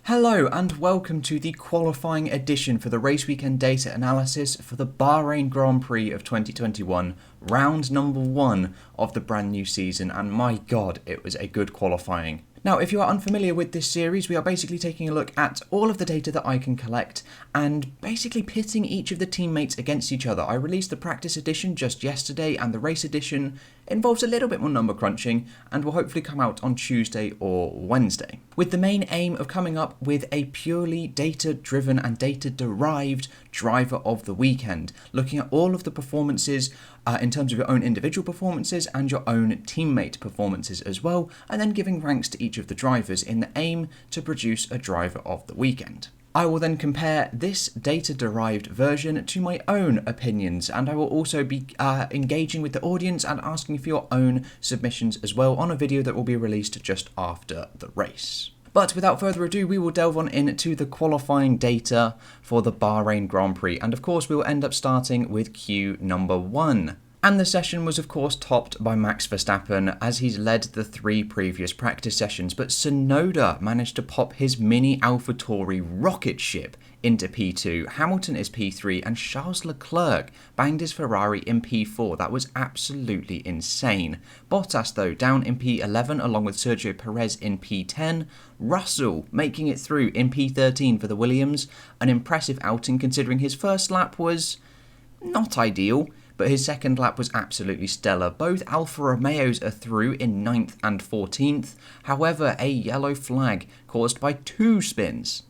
Hello and welcome to the qualifying edition for the race weekend data analysis for the Bahrain Grand Prix of 2021, round number 1 of the brand new season, and my god, it was a good qualifying. Now, if you are unfamiliar with this series, we are basically taking a look at all of the data that I can collect and basically pitting each of the teammates against each other. I released the practice edition just yesterday, and the race edition involves a little bit more number crunching and will hopefully come out on Tuesday or Wednesday, with the main aim of coming up with a purely data-driven and data-derived driver of the weekend, looking at all of the performances in terms of your own individual performances and your own teammate performances as well, and then giving ranks to each of the drivers in the aim to produce a driver of the weekend. I will then compare this data-derived version to my own opinions, and I will also be engaging with the audience and asking for your own submissions as well on a video that will be released just after the race. But without further ado, we will delve on into the qualifying data for the Bahrain Grand Prix, and of course we will end up starting with Q number 1. And the session was of course topped by Max Verstappen as he's led the 3 previous practice sessions, but Tsunoda managed to pop his mini AlphaTauri rocket ship into P2, Hamilton is P3, and Charles Leclerc banged his Ferrari in P4. That was absolutely insane. Bottas though down in P11 along with Sergio Perez in P10, Russell making it through in P13 for the Williams, an impressive outing considering his first lap was not ideal, but his second lap was absolutely stellar. Both Alfa Romeos are through in 9th and 14th. However, a yellow flag caused by two spins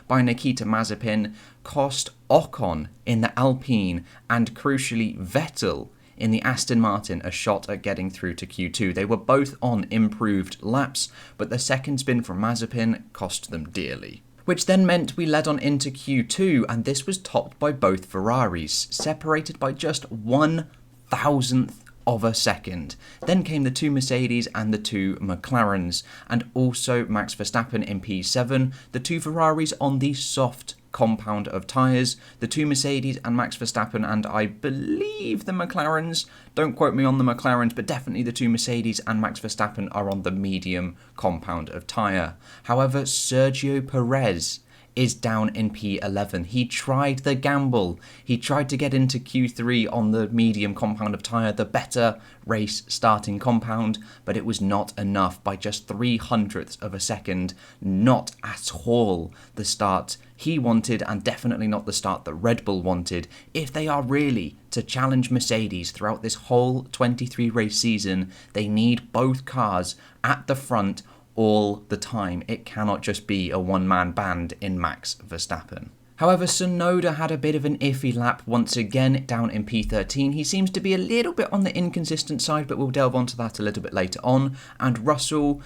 by Nikita Mazepin cost Ocon in the Alpine and crucially Vettel in the Aston Martin a shot at getting through to Q2. They were both on improved laps, but the second spin from Mazepin cost them dearly, which then meant we led on into Q2, and this was topped by both Ferraris, separated by just 1,000th of a second. Then came the 2 Mercedes and the 2 McLarens, and also Max Verstappen in P7, the 2 Ferraris on the soft compound of tyres, the 2 Mercedes and Max Verstappen, and I believe the McLarens, don't quote me on the McLarens, but definitely the 2 Mercedes and Max Verstappen are on the medium compound of tyre. However, Sergio Perez is down in P11. He tried the gamble. He tried to get into Q3 on the medium compound of tyre, the better race starting compound, but it was not enough by just 300ths of a second. Not at all the start he wanted, and definitely not the start that Red Bull wanted, if they are really to challenge Mercedes throughout this whole 23 race season. They need both cars at the front all the time. It cannot just be a one-man band in Max Verstappen. However, Tsunoda had a bit of an iffy lap once again down in P13. He seems to be a little bit on the inconsistent side, but we'll delve onto that a little bit later on. And Russell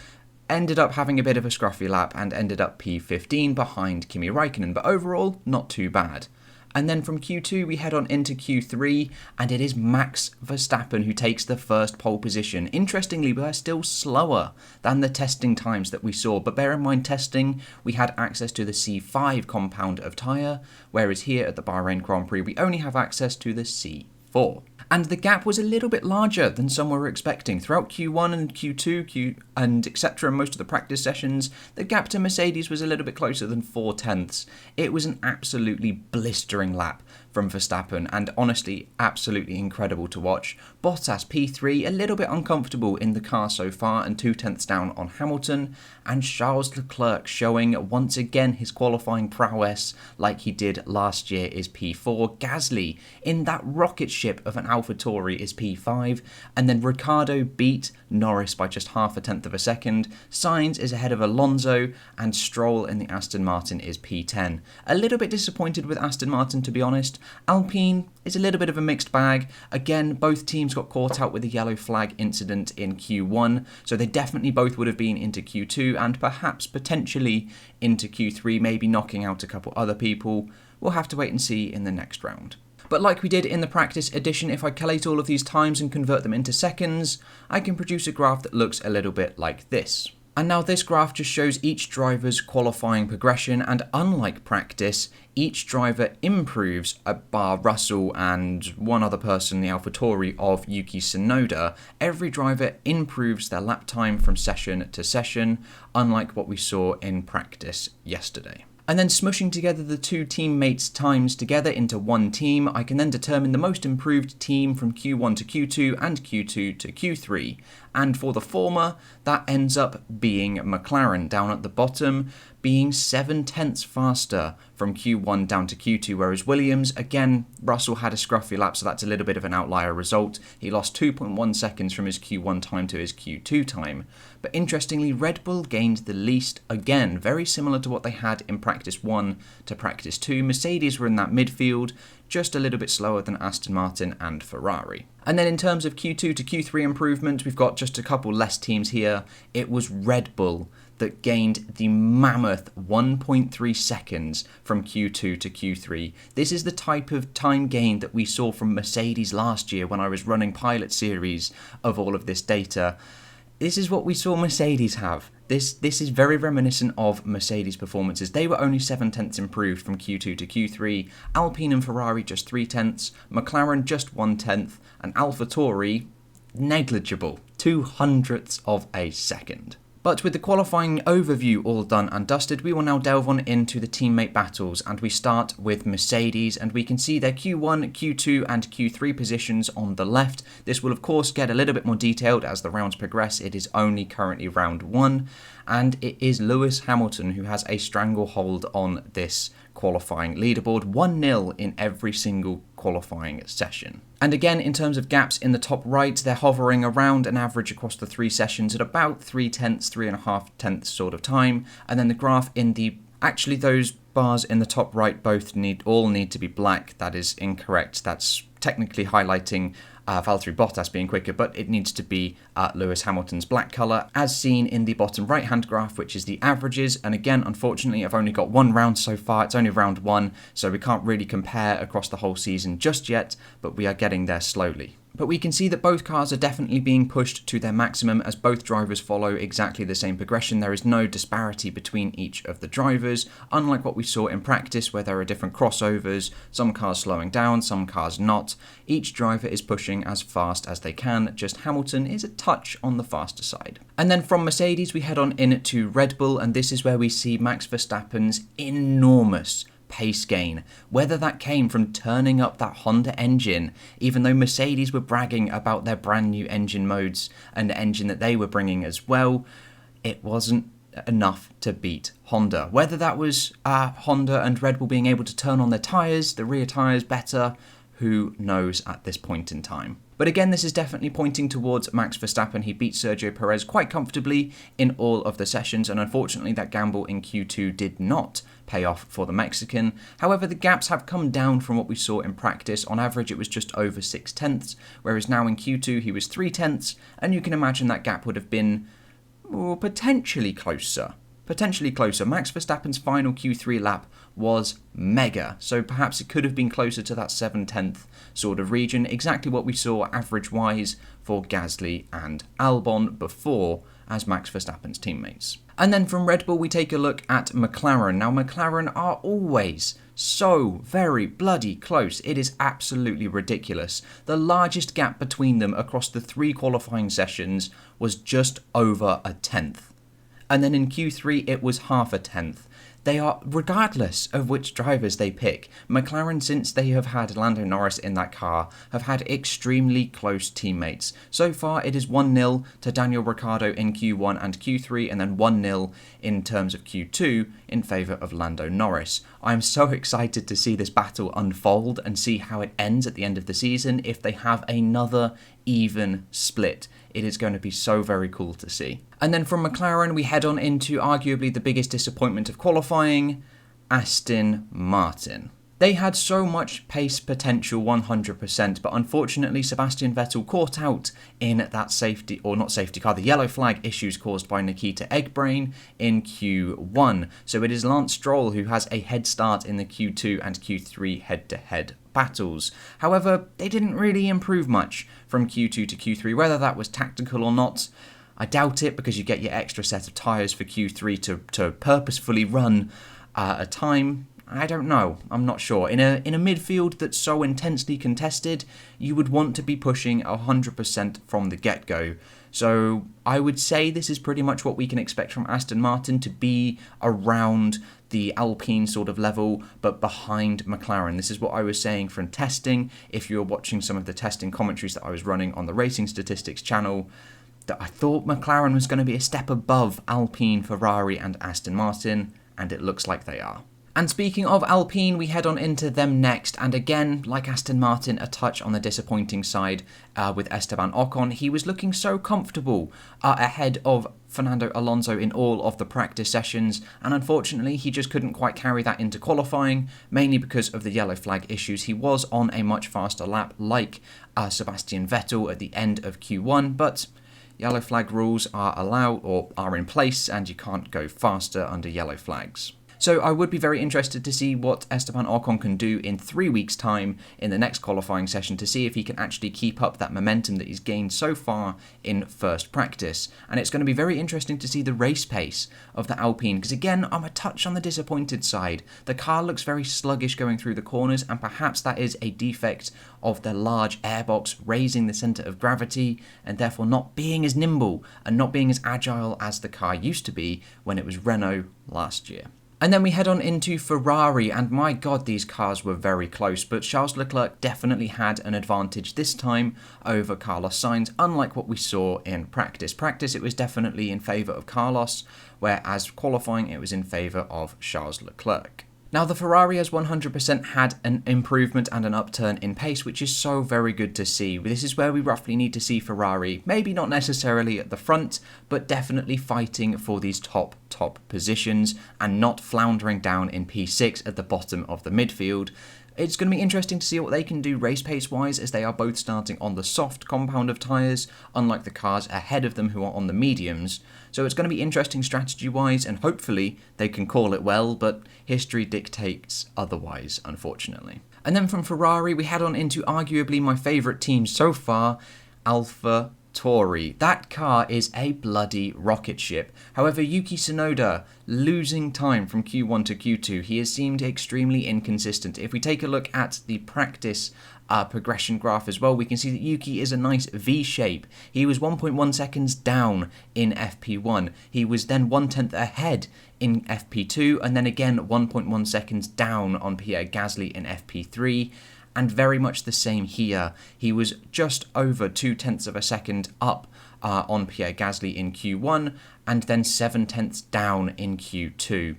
ended up having a bit of a scruffy lap and ended up P15 behind Kimi Räikkönen, but overall not too bad. And then from Q2 we head on into Q3, and it is Max Verstappen who takes the first pole position. Interestingly, we're still slower than the testing times that we saw, but bear in mind testing, we had access to the C5 compound of tyre, whereas here at the Bahrain Grand Prix we only have access to the C4. And the gap was a little bit larger than some were expecting. Throughout Q1 and Q2 and etc. most of the practice sessions, the gap to Mercedes was a little bit closer than 0.4. It was an absolutely blistering lap from Verstappen, and honestly absolutely incredible to watch. Bottas P3, a little bit uncomfortable in the car so far and 0.2 down on Hamilton, and Charles Leclerc showing once again his qualifying prowess like he did last year is P4. Gasly in that rocket ship of an AlphaTauri is P5, and then Ricciardo beat Norris by just 0.5 of a second. Sainz is ahead of Alonso, and Stroll in the Aston Martin is P10. A little bit disappointed with Aston Martin, to be honest. Alpine is a little bit of a mixed bag. Again, both teams got caught out with the yellow flag incident in Q1, so they definitely both would have been into Q2 and perhaps potentially into Q3, maybe knocking out a couple other people. We'll have to wait and see in the next round. But like we did in the practice edition, if I collate all of these times and convert them into seconds, I can produce a graph that looks a little bit like this. And now this graph just shows each driver's qualifying progression, and unlike practice, each driver improves, bar Russell and one other person, the Alfa Tauri of Yuki Tsunoda. Every driver improves their lap time from session to session, unlike what we saw in practice yesterday. And then smushing together the two teammates' times together into one team, I can then determine the most improved team from Q1 to Q2 and Q2 to Q3. And for the former, that ends up being McLaren down at the bottom, being 7/10 faster from Q1 down to Q2, whereas Williams, again, Russell had a scruffy lap, so that's a little bit of an outlier result. He lost 2.1 seconds from his Q1 time to his Q2 time. But interestingly, Red Bull gained the least, again, very similar to what they had in practice 1 to practice 2. Mercedes were in that midfield, just a little bit slower than Aston Martin and Ferrari. And then in terms of Q2 to Q3 improvement, we've got just a couple less teams here. It was Red Bull that gained the mammoth 1.3 seconds from Q2 to Q3. This is the type of time gain that we saw from Mercedes last year when I was running pilot series of all of this data. This is what we saw Mercedes have. This is very reminiscent of Mercedes' performances. They were only 7/10 improved from Q2 to Q3, Alpine and Ferrari just 3/10, McLaren just 1/10, and Alfa Tauri negligible, 0.02 of a second. But with the qualifying overview all done and dusted, we will now delve on into the teammate battles, and we start with Mercedes, and we can see their Q1, Q2 and Q3 positions on the left. This will of course get a little bit more detailed as the rounds progress. It is only currently round 1, and it is Lewis Hamilton who has a stranglehold on this qualifying leaderboard, 1-0 in every single qualifying session. And again, in terms of gaps in the top right, they're hovering around an average across the 3 sessions at about 3/10, 3.5 sort of time. And then the graph in the, actually those bars in the top right all need to be black. That is incorrect. That's technically highlighting Valtteri Bottas being quicker, but it needs to be Lewis Hamilton's black colour, as seen in the bottom right-hand graph, which is the averages. And again, unfortunately, I've only got one round so far. It's only round 1, so we can't really compare across the whole season just yet, but we are getting there slowly. But we can see that both cars are definitely being pushed to their maximum as both drivers follow exactly the same progression. There is no disparity between each of the drivers, unlike what we saw in practice where there are different crossovers, some cars slowing down, some cars not. Each driver is pushing as fast as they can, just Hamilton is a touch on the faster side. And then from Mercedes we head on in to Red Bull, and this is where we see Max Verstappen's enormous pace gain, whether that came from turning up that Honda engine, even though Mercedes were bragging about their brand new engine modes and the engine that they were bringing as well, it wasn't enough to beat Honda. Whether that was Honda and Red Bull being able to turn on their tyres, the rear tyres better, who knows at this point in time. But again, this is definitely pointing towards Max Verstappen. He beat Sergio Perez quite comfortably in all of the sessions, and unfortunately that gamble in Q2 did not pay off for the Mexican. However, the gaps have come down from what we saw in practice. On average, it was just over 6/10, whereas now in Q2 he was 3/10, and you can imagine that gap would have been potentially closer. Max Verstappen's final Q3 lap was mega, so perhaps it could have been closer to that 7/10 sort of region, exactly what we saw average-wise for Gasly and Albon before as Max Verstappen's teammates. And then from Red Bull we take a look at McLaren. Now McLaren are always so very bloody close. It is absolutely ridiculous. The largest gap between them across the 3 qualifying sessions was just over 1/10. And then in Q3 it was 0.5. They are, regardless of which drivers they pick, McLaren, since they have had Lando Norris in that car, have had extremely close teammates. So far it is 1-0 to Daniel Ricciardo in Q1 and Q3, and then 1-0 in terms of Q2 in favour of Lando Norris. I'm so excited to see this battle unfold and see how it ends at the end of the season if they have another even split. It is going to be so very cool to see. And then from McLaren, we head on into arguably the biggest disappointment of qualifying, Aston Martin. They had so much pace potential, 100%, but unfortunately Sebastian Vettel caught out in that the yellow flag issues caused by Nikita Eggbrain in Q1. So it is Lance Stroll who has a head start in the Q2 and Q3 head-to-head battles. However, they didn't really improve much from Q2 to Q3, whether that was tactical or not. I doubt it, because you get your extra set of tyres for Q3 to purposefully run a time. I don't know. I'm not sure. In a midfield that's so intensely contested, you would want to be pushing 100% from the get-go. So I would say this is pretty much what we can expect from Aston Martin, to be around the Alpine sort of level, but behind McLaren. This is what I was saying from testing. If you were watching some of the testing commentaries that I was running on the Racing Statistics channel, that I thought McLaren was going to be a step above Alpine, Ferrari and Aston Martin, and it looks like they are. And speaking of Alpine, we head on into them next, and again, like Aston Martin, a touch on the disappointing side with Esteban Ocon. He was looking so comfortable ahead of Fernando Alonso in all of the practice sessions, and unfortunately he just couldn't quite carry that into qualifying, mainly because of the yellow flag issues. He was on a much faster lap like Sebastian Vettel at the end of Q1, but yellow flag rules are allowed or are in place, and you can't go faster under yellow flags. So I would be very interested to see what Esteban Ocon can do in 3 weeks' time in the next qualifying session, to see if he can actually keep up that momentum that he's gained so far in first practice. And it's going to be very interesting to see the race pace of the Alpine, because again, I'm a touch on the disappointed side. The car looks very sluggish going through the corners, and perhaps that is a defect of the large airbox raising the centre of gravity, and therefore not being as nimble and not being as agile as the car used to be when it was Renault last year. And then we head on into Ferrari, and my god, these cars were very close, but Charles Leclerc definitely had an advantage this time over Carlos Sainz, unlike what we saw in practice. Practice, it was definitely in favour of Carlos, whereas qualifying, it was in favour of Charles Leclerc. Now, the Ferrari has 100% had an improvement and an upturn in pace, which is so very good to see. This is where we roughly need to see Ferrari, maybe not necessarily at the front, but definitely fighting for these top positions and not floundering down in P6 at the bottom of the midfield. It's going to be interesting to see what they can do race pace wise, as they are both starting on the soft compound of tyres, unlike the cars ahead of them who are on the mediums. So it's going to be interesting strategy wise, and hopefully they can call it well, but history dictates otherwise, unfortunately. And then from Ferrari, we head on into arguably my favourite team so far, Alfa Tauri. That car is a bloody rocket ship. However, Yuki Tsunoda losing time from Q1 to Q2. He has seemed extremely inconsistent. If we take a look at the practice progression graph as well, we can see that Yuki is a nice V shape. He was 1.1 seconds down in FP1. He was then 1/10 ahead in FP2, and then again 1.1 seconds down on Pierre Gasly in FP3. And very much the same here. He was just over 0.2 of a second up on Pierre Gasly in Q1, and then 0.7 down in Q2.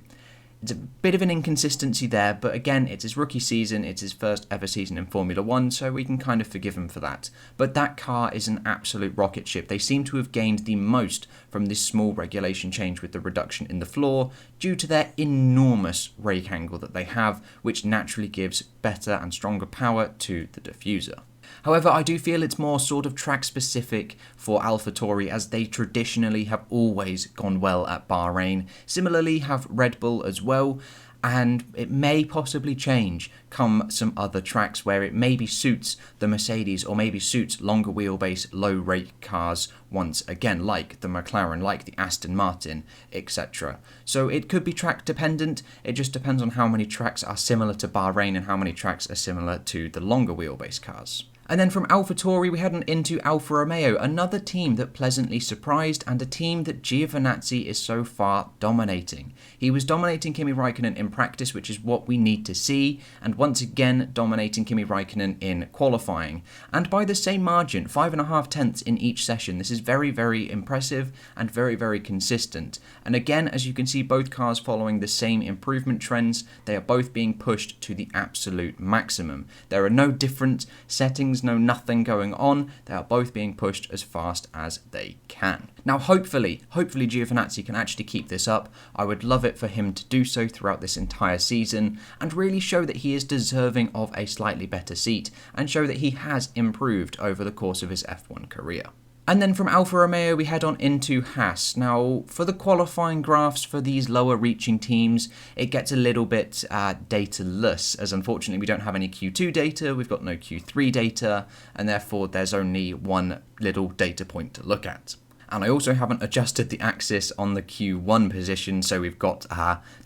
It's a bit of an inconsistency there, but again, it's his rookie season, it's his first ever season in Formula 1, so we can kind of forgive him for that. But that car is an absolute rocket ship. They seem to have gained the most from this small regulation change with the reduction in the floor, due to their enormous rake angle that they have, which naturally gives better and stronger power to the diffuser. However, I do feel it's more sort of track specific for AlphaTauri, as they traditionally have always gone well at Bahrain. Similarly have Red Bull as well, and it may possibly change come some other tracks where it maybe suits the Mercedes or maybe suits longer wheelbase, low rake cars once again, like the McLaren, like the Aston Martin, etc. So it could be track dependent. It just depends on how many tracks are similar to Bahrain and how many tracks are similar to the longer wheelbase cars. And then from AlphaTauri, we head on into Alfa Romeo, another team that pleasantly surprised, and a team that Giovinazzi is so far dominating. He was dominating Kimi Raikkonen in practice, which is what we need to see, and once again dominating Kimi Raikkonen in qualifying. And by the same margin, 5.5 tenths in each session. This is very, very impressive and very, very consistent. And again, as you can see, both cars following the same improvement trends. They are both being pushed to the absolute maximum. There are no different settings, no nothing going on. They are both being pushed as fast as they can. Now hopefully Giovinazzi can actually keep this up. I would love it for him to do so throughout this entire season and really show that he is deserving of a slightly better seat and show that he has improved over the course of his F1 career. And then from Alfa Romeo, we head on into Haas. Now, for the qualifying graphs for these lower reaching teams, it gets a little bit data-less, as unfortunately we don't have any Q2 data, we've got no Q3 data, and therefore there's only one little data point to look at. And I also haven't adjusted the axis on the Q1 position, so we've got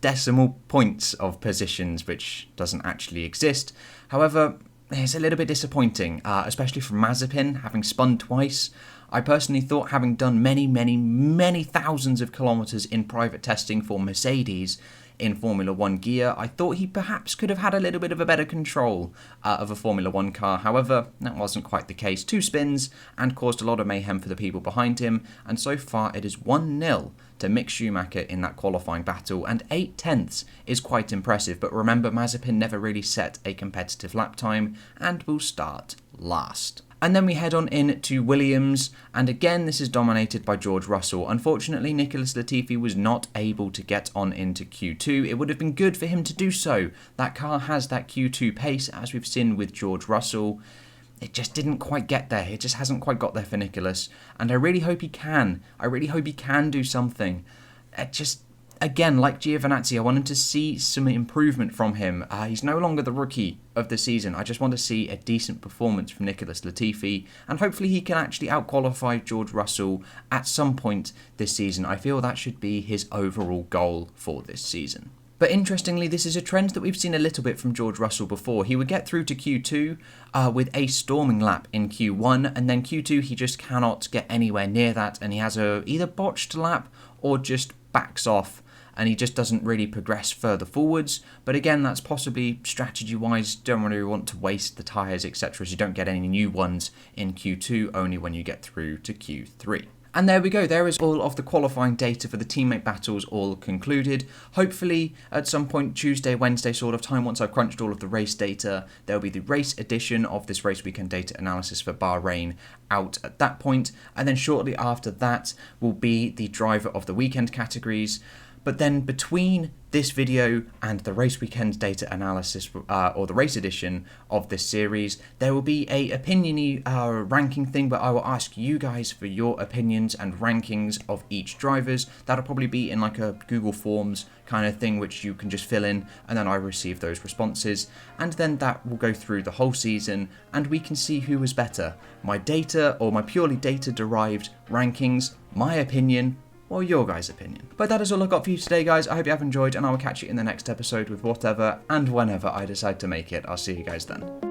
decimal points of positions, which doesn't actually exist. However, it's a little bit disappointing, especially from Mazepin, having spun twice. I personally thought, having done many thousands of kilometres in private testing for Mercedes in Formula 1 gear, I thought he perhaps could have had a little bit of a better control of a Formula 1 car. However, that wasn't quite the case. 2 spins and caused a lot of mayhem for the people behind him, and so far it is 1-0 to Mick Schumacher in that qualifying battle, and 8 tenths is quite impressive, but remember, Mazepin never really set a competitive lap time and will start last. And then we head on in to Williams, and again this is dominated by George Russell. Unfortunately, Nicholas Latifi was not able to get on into Q2. It would have been good for him to do so. That car has that Q2 pace, as we've seen with George Russell. It just didn't quite get there. It just hasn't quite got there for Nicholas, and I really hope he can. I really hope he can do something. Again, like Giovinazzi, I want him to see some improvement from him. He's no longer the rookie of the season. I just want to see a decent performance from Nicholas Latifi, and hopefully he can actually out-qualify George Russell at some point this season. I feel that should be his overall goal for this season. But interestingly, this is a trend that we've seen a little bit from George Russell before. He would get through to Q2 with a storming lap in Q1, and then Q2 he just cannot get anywhere near that, and he has a either botched lap or just backs off, and he just doesn't really progress further forwards. But again, that's possibly strategy-wise, don't really want to waste the tyres, etc., as you don't get any new ones in Q2, only when you get through to Q3. And there we go, there is all of the qualifying data for the teammate battles all concluded. Hopefully, at some point Tuesday, Wednesday sort of time, once I've crunched all of the race data, there'll be the race edition of this race weekend data analysis for Bahrain out at that point. And then shortly after that will be the driver of the weekend categories. But then between this video and the race weekend data analysis, or the race edition of this series, there will be a opinion-y ranking thing where I will ask you guys for your opinions and rankings of each drivers. That'll probably be in like a Google Forms kind of thing, which you can just fill in, and then I receive those responses, and then that will go through the whole season, and we can see who was better. My data, or my purely data-derived rankings, my opinion, or your guys' opinion. But that is all I've got for you today, guys. I hope you have enjoyed, and I will catch you in the next episode with whatever and whenever I decide to make it. I'll see you guys then.